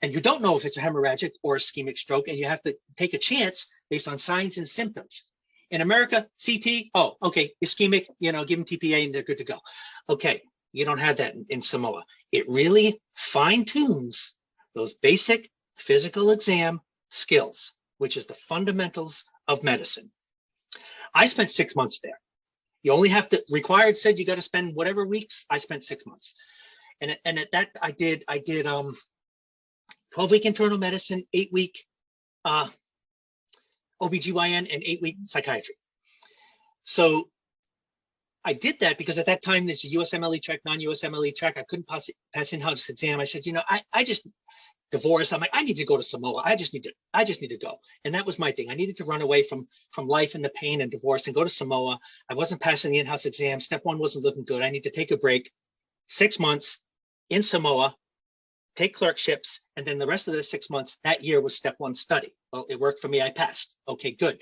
And you don't know if it's a hemorrhagic or ischemic stroke, and you have to take a chance based on signs and symptoms. In America, CT, oh, okay, ischemic, give them TPA and they're good to go. Okay, you don't have that in Samoa. It really fine tunes those basic physical exam skills, which is the fundamentals of medicine. I spent 6 months there. You only have to, required said you got to spend whatever weeks. I spent 6 months. And at that, I did 12-week internal medicine, 8-week OBGYN, and 8-week psychiatry. So I did that because at that time there's a USMLE track, non-USMLE track. I couldn't pass in-house exam. I said, I just divorced. I'm like, I need to go to Samoa. I just need to go. And that was my thing. I needed to run away from life and the pain and divorce and go to Samoa. I wasn't passing the in-house exam. Step 1 wasn't looking good. I need to take a break. 6 months in Samoa, take clerkships, and then the rest of the 6 months that year was step 1 study. Well, it worked for me. I passed. Okay, good.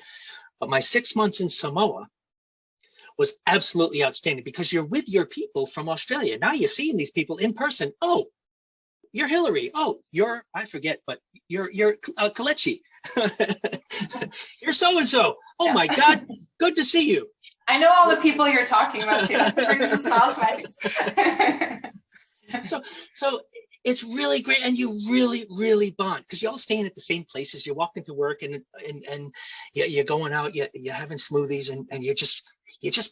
But my 6 months in Samoa was absolutely outstanding because you're with your people from Australia. Now you're seeing these people in person. Oh, you're Hillary. Oh, I forget, but you're Kalechi. You're so-and-so. Oh my God, good to see you. I know all the people you're talking about too. Brings a smile to my face. So it's really great, and you really bond because you're all staying at the same places. You're walking to work, and you're going out. You're having smoothies, and you're just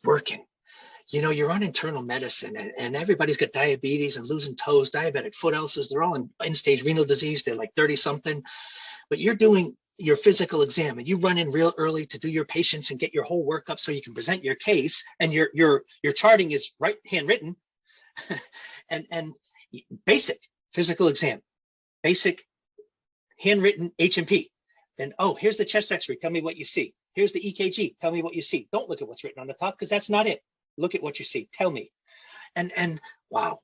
working. You're on internal medicine, and everybody's got diabetes and losing toes, diabetic foot ulcers. They're all in end-stage renal disease. They're like 30-something, but you're doing your physical exam, and you run in real early to do your patients and get your whole workup so you can present your case, and your charting is handwritten, and basic physical exam, basic handwritten H&P. Then, oh, here's the chest X-ray. Tell me what you see. Here's the EKG. Tell me what you see. Don't look at what's written on the top because that's not it. Look at what you see. Tell me. And wow,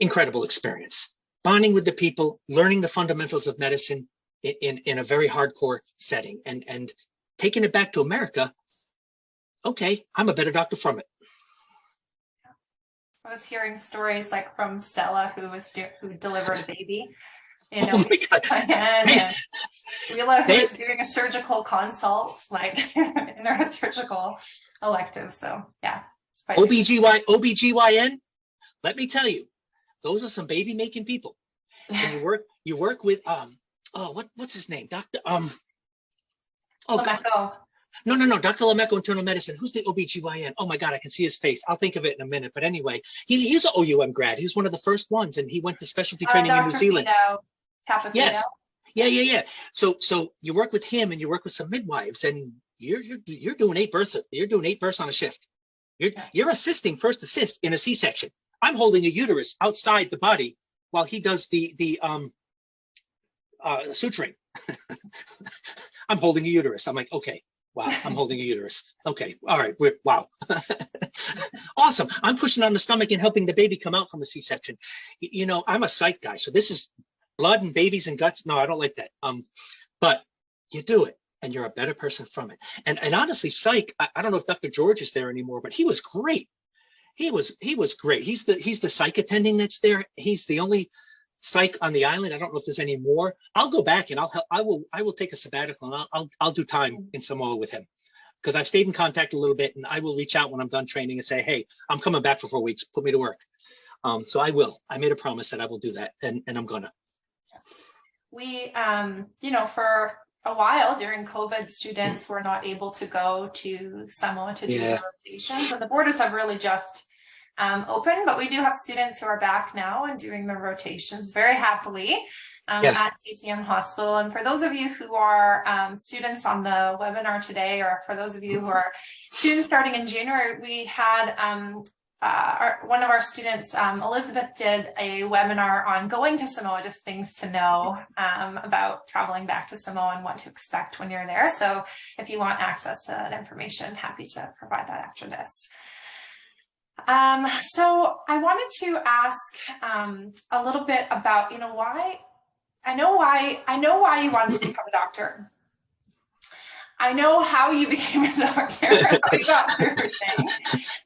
incredible experience. Bonding with the people, learning the fundamentals of medicine in a very hardcore setting, and taking it back to America. Okay, I'm a better doctor from it. I was hearing stories like from Stella, who delivered a baby. Oh my God. And Wheela, who was doing a surgical consult, like in our surgical elective. So yeah. OBGYN, let me tell you, those are some baby making people. And you work with what's his name? Dr. Lamecco. No, Dr. Lamecco, internal medicine. Who's the OBGYN? Oh my God, I can see his face. I'll think of it in a minute. But anyway, he's an OUM grad. He was one of the first ones, and he went to specialty training in New Zealand. Yes. Yeah. So you work with him, and you work with some midwives, and you're doing 8 births. You're doing 8 births on a shift. You're assisting first assist in a C-section. I'm holding a uterus outside the body while he does the suturing. I'm holding a uterus. I'm like, okay, wow, I'm holding a uterus. Okay, all right, wow. Awesome. I'm pushing on the stomach and helping the baby come out from a C-section. I'm a psych guy, so this is blood and babies and guts. No, I don't like that. But you do it, and you're a better person from it. And honestly, psych, I don't know if Dr. George is there anymore, but he was great. He was great. He's the psych attending that's there. He's the only psych on the island. I don't know if there's any more. I'll go back and I will take a sabbatical, and I'll do time in Samoa with him, because I've stayed in contact a little bit, and I will reach out when I'm done training and say, hey, I'm coming back for 4 weeks. Put me to work. So I will. I made a promise that I will do that, and I'm gonna. We, for a while during COVID, students were not able to go to Samoa to do their rotations, and the borders have really just open, but we do have students who are back now and doing the rotations very happily at TTM Hospital. And for those of you who are students on the webinar today, or for those of you who are students starting in January, we had one of our students, Elizabeth, did a webinar on going to Samoa, just things to know about traveling back to Samoa and what to expect when you're there. So if you want access to that information, happy to provide that after this. So I wanted to ask a little bit about, why you wanted to become a doctor. I know how you became a doctor, how you got through everything,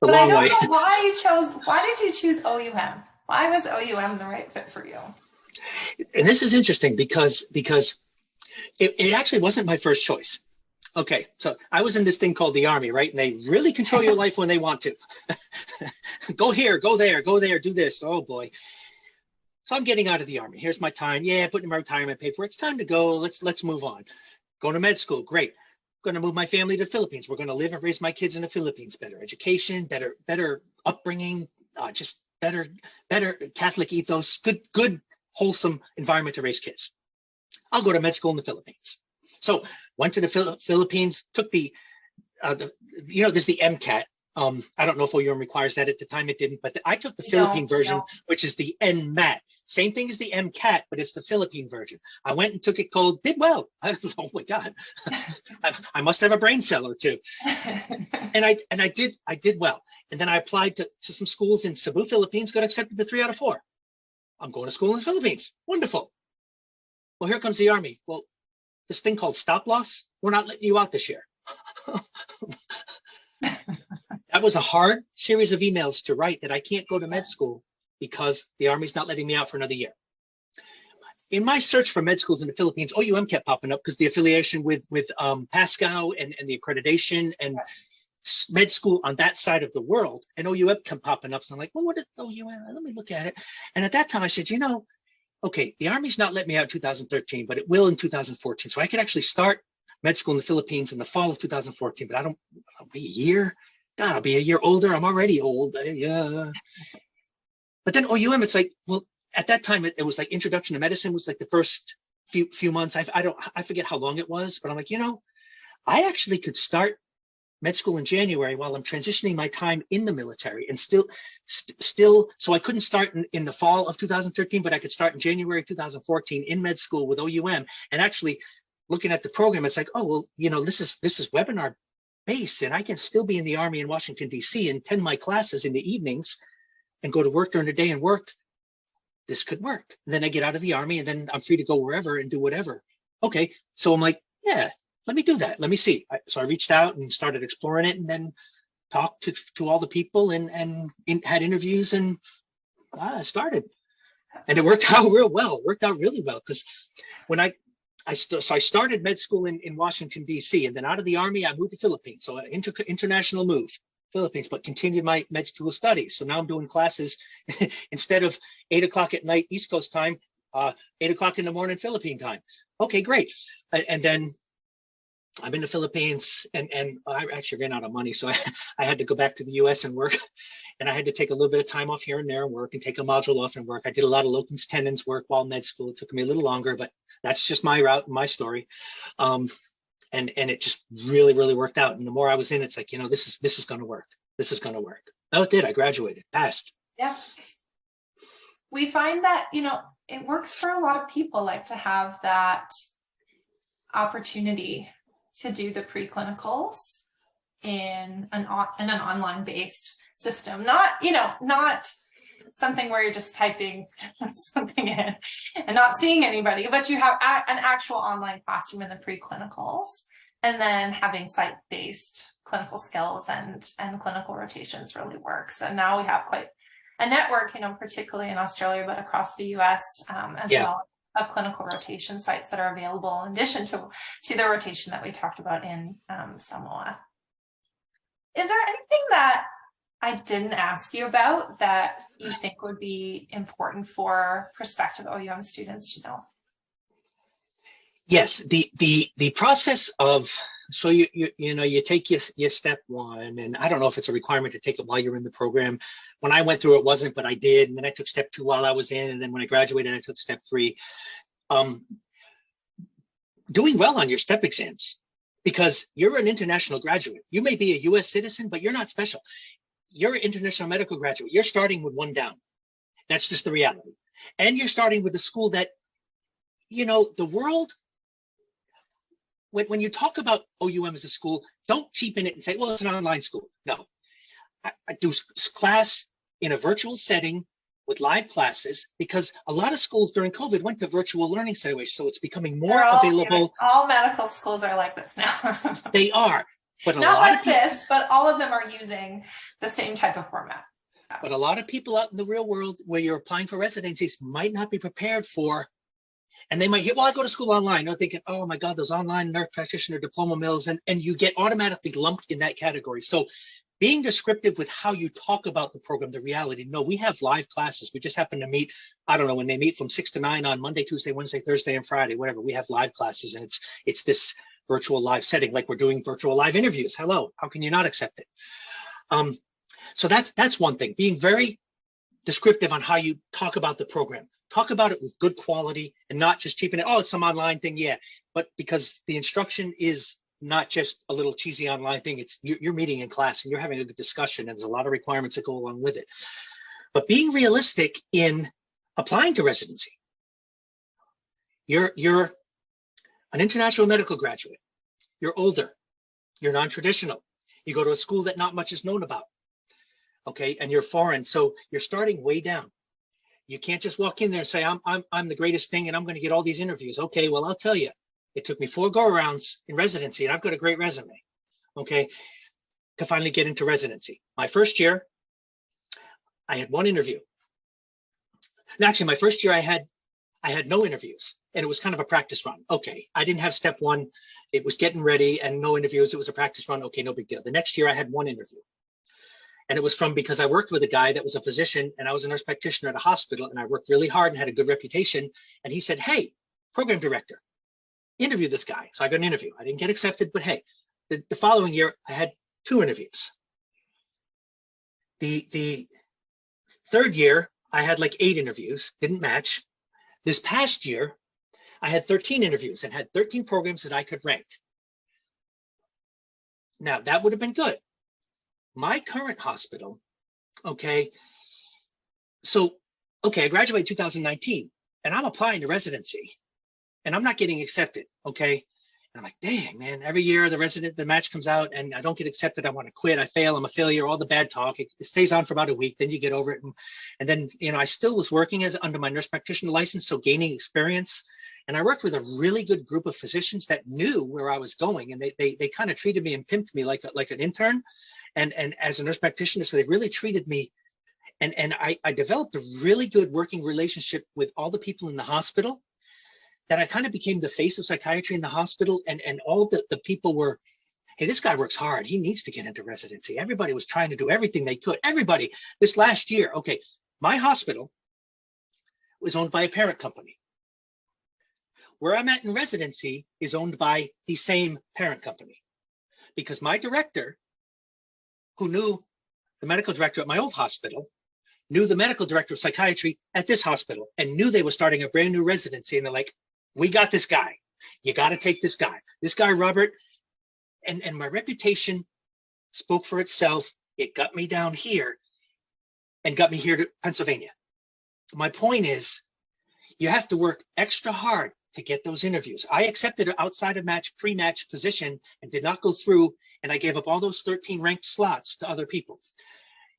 but I don't know why did you choose OUM? Why was OUM the right fit for you? And this is interesting because it actually wasn't my first choice. Okay, so I was in this thing called the Army, right? And they really control your life when they want to. Go here, go there, do this. Oh boy. So I'm getting out of the Army. Here's my time. Yeah, putting in my retirement paperwork. It's time to go. Let's move on. Going to med school. Great. Going to move my family to the Philippines. We're going to live and raise my kids in the Philippines. Better education, better upbringing, just better Catholic ethos, good wholesome environment to raise kids. I'll go to med school in the Philippines. So went to the Philippines, took there's the MCAT. I don't know if OUM requires that at the time. It didn't, but I took the Philippine version, which is the NMAT. Same thing as the MCAT, but it's the Philippine version. I went and took it cold, did well. Oh my God, I must have a brain cell or two. And I did well. And then I applied to some schools in Cebu, Philippines, got accepted to 3 out of 4. I'm going to school in the Philippines. Wonderful. Well, here comes the Army. Well, this thing called stop loss, we're not letting you out this year. That was a hard series of emails to write, that I can't go to med school because the Army's not letting me out for another year. In my search for med schools in the Philippines, OUM kept popping up because the affiliation with Pasco and the accreditation and med school on that side of the world, and OUM kept popping up. So I'm like, well, what is OUM? Let me look at it. And at that time I said, okay, the Army's not let me out in 2013, but it will in 2014. So I could actually start med school in the Philippines in the fall of 2014, but I'll be a year. God, I'll be a year older. I'm already old. Yeah. But then OUM, it's like, well, at that time, it was like Introduction to Medicine was like the first few months. I forget how long it was, but I'm like, I actually could start med school in January while I'm transitioning my time in the military, and still, so I couldn't start in the fall of 2013, but I could start in January 2014 in med school with OUM. And actually looking at the program, it's like, oh, well, this is webinar based, and I can still be in the Army in Washington, D.C. and attend my classes in the evenings and go to work during the day and work. This could work. And then I get out of the Army and then I'm free to go wherever and do whatever. Okay, so I'm like, yeah, let me do that. Let me see. So I reached out and started exploring it, and then talked to all the people and had interviews, and I started. And it worked out real well. It worked out really well, because when I started med school in Washington, D.C., and then out of the Army, I moved to Philippines. So an international move, Philippines, but continued my med school studies. So now I'm doing classes instead of 8 o'clock at night, East Coast time, 8 o'clock in the morning, Philippine time. Okay, great. And then I'm in the Philippines, and I actually ran out of money. So I had to go back to the US and work. And I had to take a little bit of time off here and there and work, and take a module off and work. I did a lot of locums tenens work while med school. It took me a little longer, but that's just my route, my story. And it just really, really worked out. And the more I was in, it's like, this is going to work. This is going to work. Oh, it did. I graduated, passed. Yeah. We find that, it works for a lot of people, like to have that opportunity to do the preclinicals in an online based system, not something where you're just typing something in and not seeing anybody, but you have an actual online classroom in the preclinicals, and then having site-based clinical skills and clinical rotations really works. And now we have quite a network, particularly in Australia, but across the US as well, of clinical rotation sites that are available in addition to the rotation that we talked about in Samoa. Is there anything that I didn't ask you about that you think would be important for prospective OUM students to know? Yes, the process of, so you take your step one, and I don't know if it's a requirement to take it while you're in the program. When I went through, it wasn't, but I did, and then I took step 2 while I was in, and then when I graduated, I took step 3. Doing well on your step exams, because you're an international graduate. You may be a US citizen, but you're not special. You're an international medical graduate. You're starting with 1 down. That's just the reality. And you're starting with a school that, the world, when you talk about OUM as a school, don't cheapen it and say, well, it's an online school. No, I do class in a virtual setting with live classes, because a lot of schools during COVID went to virtual learning situations. So it's becoming more available. All medical schools are like this now. They are. But not like this, but all of them are using the same type of format. But a lot of people out in the real world where you're applying for residencies might not be prepared for And they might get, well, I go to school online. They're thinking, oh my God, those online nurse practitioner diploma mills, and you get automatically lumped in that category. So being descriptive with how you talk about the program, the reality. No, we have live classes. We just happen to meet, I don't know, when they meet from 6 to 9 on Monday, Tuesday, Wednesday, Thursday, and Friday, whatever. We have live classes, and it's this virtual live setting, like we're doing virtual live interviews. Hello, how can you not accept it? So that's one thing, being very descriptive on how you talk about the program. Talk about it with good quality and not just cheaping it. Oh, it's some online thing, yeah. But because the instruction is not just a little cheesy online thing, it's you're meeting in class and you're having a good discussion, and there's a lot of requirements that go along with it. But being realistic in applying to residency. You're an international medical graduate. You're older. You're non-traditional. You go to a school that not much is known about. Okay, and you're foreign, so you're starting way down. You can't just walk in there and say, I'm the greatest thing and I'm going to get all these interviews. Okay, well, I'll tell you, it took me 4 go-arounds in residency, and I've got a great resume, okay, to finally get into residency. My first year, I had 1 interview. And actually, my first year, I had no interviews, and it was kind of a practice run. Okay, I didn't have step 1. It was getting ready and no interviews. It was a practice run. Okay, no big deal. The next year, I had 1 interview. And it was because I worked with a guy that was a physician, and I was a nurse practitioner at a hospital, and I worked really hard and had a good reputation. And he said, hey, program director, interview this guy. So I got an interview. I didn't get accepted, but hey, the following year I had 2 interviews. The third year I had like 8 interviews, didn't match. This past year I had 13 interviews and had 13 programs that I could rank. Now that would have been good. My current hospital, okay, so, okay, I graduated 2019 and I'm applying to residency and I'm not getting accepted, okay? And I'm like, dang, man, every year the match comes out and I don't get accepted. I want to quit. I fail. I'm a failure. All the bad talk. It stays on for about a week. Then you get over it. And then, you know, I still was working under my nurse practitioner license, so gaining experience. And I worked with a really good group of physicians that knew where I was going, and they kind of treated me and pimped me like an intern. And as a nurse practitioner, so they really treated me. And I developed a really good working relationship with all the people in the hospital, that I kind of became the face of psychiatry in the hospital. And all the people were, hey, this guy works hard. He needs to get into residency. Everybody was trying to do everything they could. Everybody, this last year, okay, my hospital was owned by a parent company. Where I'm at in residency is owned by the same parent company, because my director, who knew the medical director at my old hospital, knew the medical director of psychiatry at this hospital, and knew they were starting a brand new residency. And they're like, we got this guy. You got to take this guy, Robert. And my reputation spoke for itself. It got me down here and got me here to Pennsylvania. My point is, you have to work extra hard to get those interviews. I accepted an outside of match, pre-match position and did not go through, and I gave up all those 13 ranked slots to other people.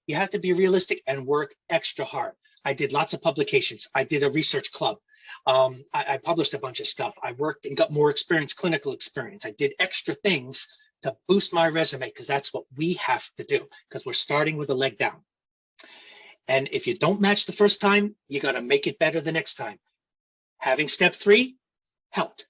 You have to be realistic and work extra hard. I did lots of publications. I did a research club. I published a bunch of stuff. I worked and got more experience, clinical experience. I did extra things to boost my resume, because that's what we have to do, because we're starting with a leg down. And if you don't match the first time, you got to make it better the next time. Having step 3 helped.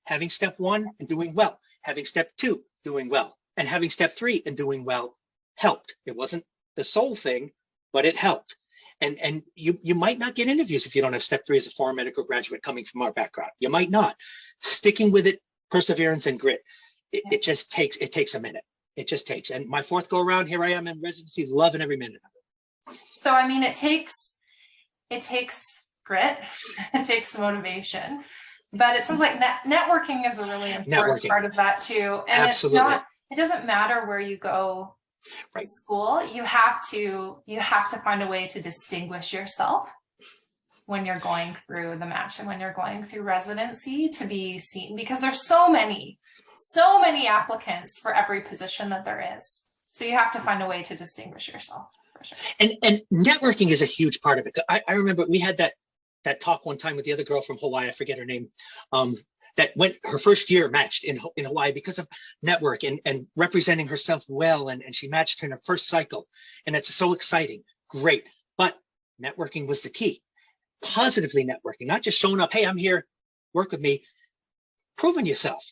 Having step 1 and doing well. Having step 2 doing well. And having step 3 and doing well helped. It wasn't the sole thing, but it helped. And you might not get interviews if you don't have step 3 as a foreign medical graduate coming from our background. You might not. Sticking with it, perseverance and grit. It just takes a minute. It just takes. And my 4th go around, here I am in residency, loving every minute of it. So I mean, it takes grit, it takes motivation, but it sounds like networking is a really important part of that too. And absolutely. It doesn't matter where you go to school, you have to find a way to distinguish yourself when you're going through the match and when you're going through residency, to be seen, because there's so many applicants for every position that there is. So you have to find a way to distinguish yourself. For sure. And networking is a huge part of it. I remember we had that talk one time with the other girl from Hawaii, I forget her name, that went her first year matched in Hawaii because of network and representing herself well, and she matched in her first cycle. And it's so exciting. Great. But networking was the key. positively networking, not just showing up, hey, I'm here, work with me, proving yourself.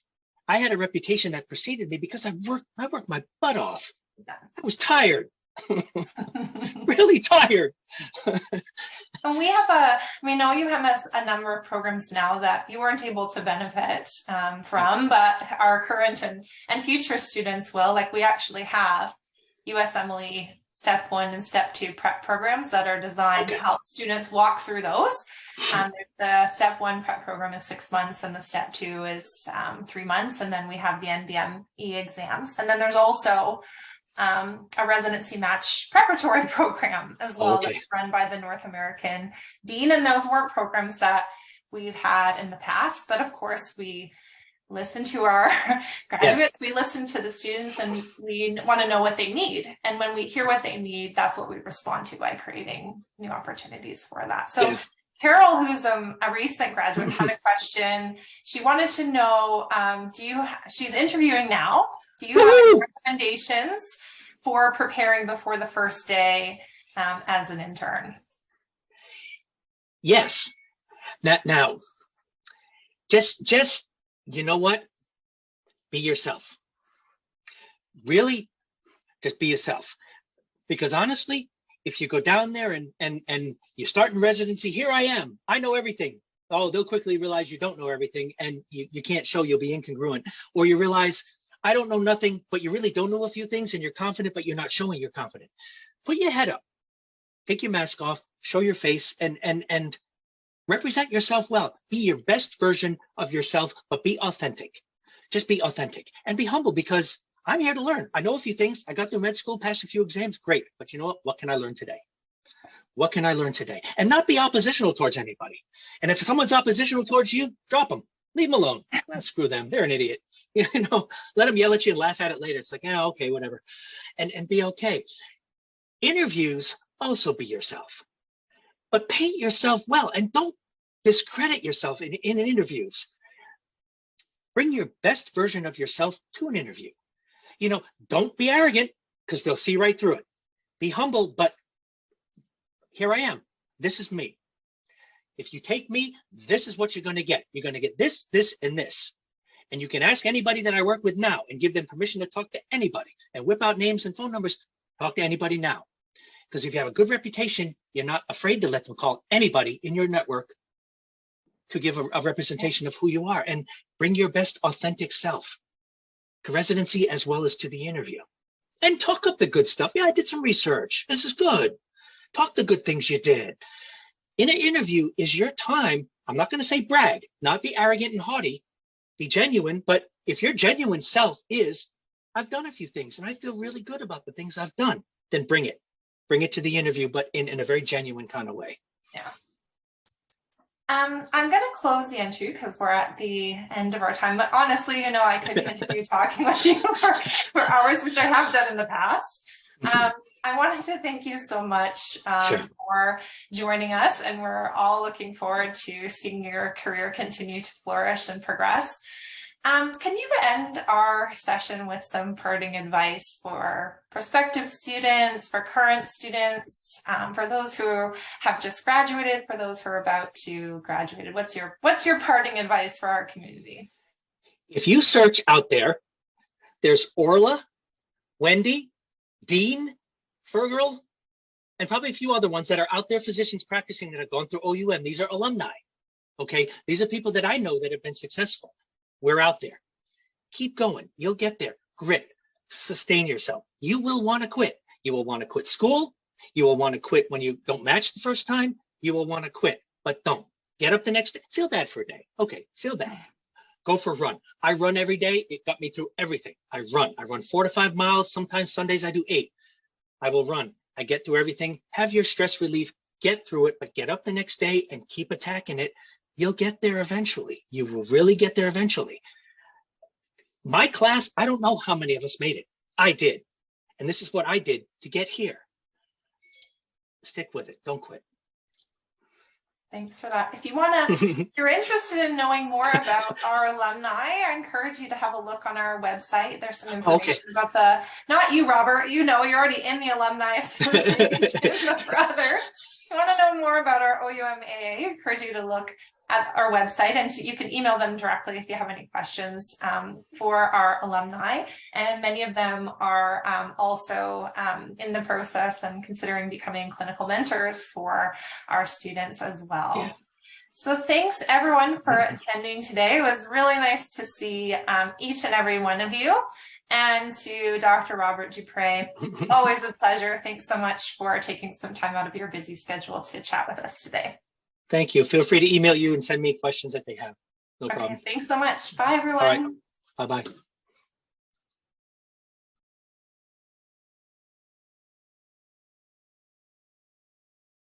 I had a reputation that preceded me because I worked my butt off. I was tired, really tired. And we know you have a number of programs now that you weren't able to benefit from, but our current and future students will. Like, we actually have USMLE Step 1 and Step 2 prep programs that are designed to help students walk through those. The Step 1 prep program is 6 months and the Step 2 is 3 months. And then we have the NBME exams. And then there's also a residency match preparatory program as well, that's run by the North American Dean. And those weren't programs that we've had in the past, but of course we listen to our graduates, we listen to the students, and we want to know what they need. And when we hear what they need, that's what we respond to by creating new opportunities for that. So Carol, who's a recent graduate, had a question. She wanted to know, she's interviewing now. Do you have any recommendations for preparing before the first day as an intern? Yes. Now, just you know what? Be yourself. Really, just be yourself. Because honestly, if you go down there and you start in residency, here I am, I know everything. Oh, they'll quickly realize you don't know everything, and you can't show, you'll be incongruent. Or you realize, I don't know nothing, but you really don't know a few things, and you're confident, but you're not showing you're confident. Put your head up, take your mask off, show your face, and represent yourself well. Be your best version of yourself, but be authentic. Just be authentic and be humble, because I'm here to learn. I know a few things. I got through med school, passed a few exams, great. But you know what? What can I learn today? What can I learn today? And not be oppositional towards anybody. And if someone's oppositional towards you, drop them. Leave them alone. Screw them. They're an idiot. You know, let them yell at you and laugh at it later. It's like, yeah, okay, whatever. And be okay. Interviews, also be yourself. But paint yourself well, and don't discredit yourself in interviews. Bring your best version of yourself to an interview. You know, don't be arrogant, because they'll see right through it. Be humble, but here I am. This is me. If you take me, this is what you're going to get. You're going to get this, this, and this. And you can ask anybody that I work with now and give them permission to talk to anybody and whip out names and phone numbers. Talk to anybody now. Because if you have a good reputation, you're not afraid to let them call anybody in your network to give a representation of who you are, and bring your best authentic self to residency as well as to the interview. And talk up the good stuff. Yeah, I did some research. This is good. Talk the good things you did. In an interview is your time. I'm not going to say brag, not be arrogant and haughty, be genuine. But if your genuine self is, I've done a few things and I feel really good about the things I've done, then bring it to the interview, but in a very genuine kind of way. Yeah. I'm going to close the interview because we're at the end of our time. But honestly, you know, I could continue talking with you for hours, which I have done in the past. I wanted to thank you so much for joining us, and we're all looking forward to seeing your career continue to flourish and progress. Can you end our session with some parting advice for prospective students, for current students, for those who have just graduated, for those who are about to graduate? What's your parting advice for our community? If you search out there, there's Orla, Wendy, Dean, Fergal, and probably a few other ones that are out there, physicians practicing that have gone through OUM. These are alumni. Okay, these are people that I know that have been successful. We're out there. Keep going. You'll get there. Grit. Sustain yourself. You will want to quit. You will want to quit school. You will want to quit when you don't match the first time. You will want to quit, but don't. Get up the next day. Feel bad for a day. Okay, feel bad. Go for a run. I run every day. It got me through everything. I run 4 to 5 miles. Sometimes Sundays I do 8. I will run. I get through everything. Have your stress relief. Get through it, but get up the next day and keep attacking it. You'll get there eventually. You will really get there eventually. My class, I don't know how many of us made it. I did. And this is what I did to get here. Stick with it. Don't quit. Thanks for that. If you want to, if you're interested in knowing more about our alumni, I encourage you to have a look on our website. There's some information about not you, Robert, you know, you're already in the Alumni Association, but for others. you want to know more about our OUM AA, I encourage you to look at our website, and you can email them directly if you have any questions for our alumni. And many of them are also in the process and considering becoming clinical mentors for our students as well. Yeah. So thanks everyone for attending today. It was really nice to see each and every one of you. And to Dr. Robert Duprey, always a pleasure. Thanks so much for taking some time out of your busy schedule to chat with us today. Thank you. Feel free to email you and send me questions that they have. No problem. Okay, thanks so much. Bye, everyone. All right. Bye-bye.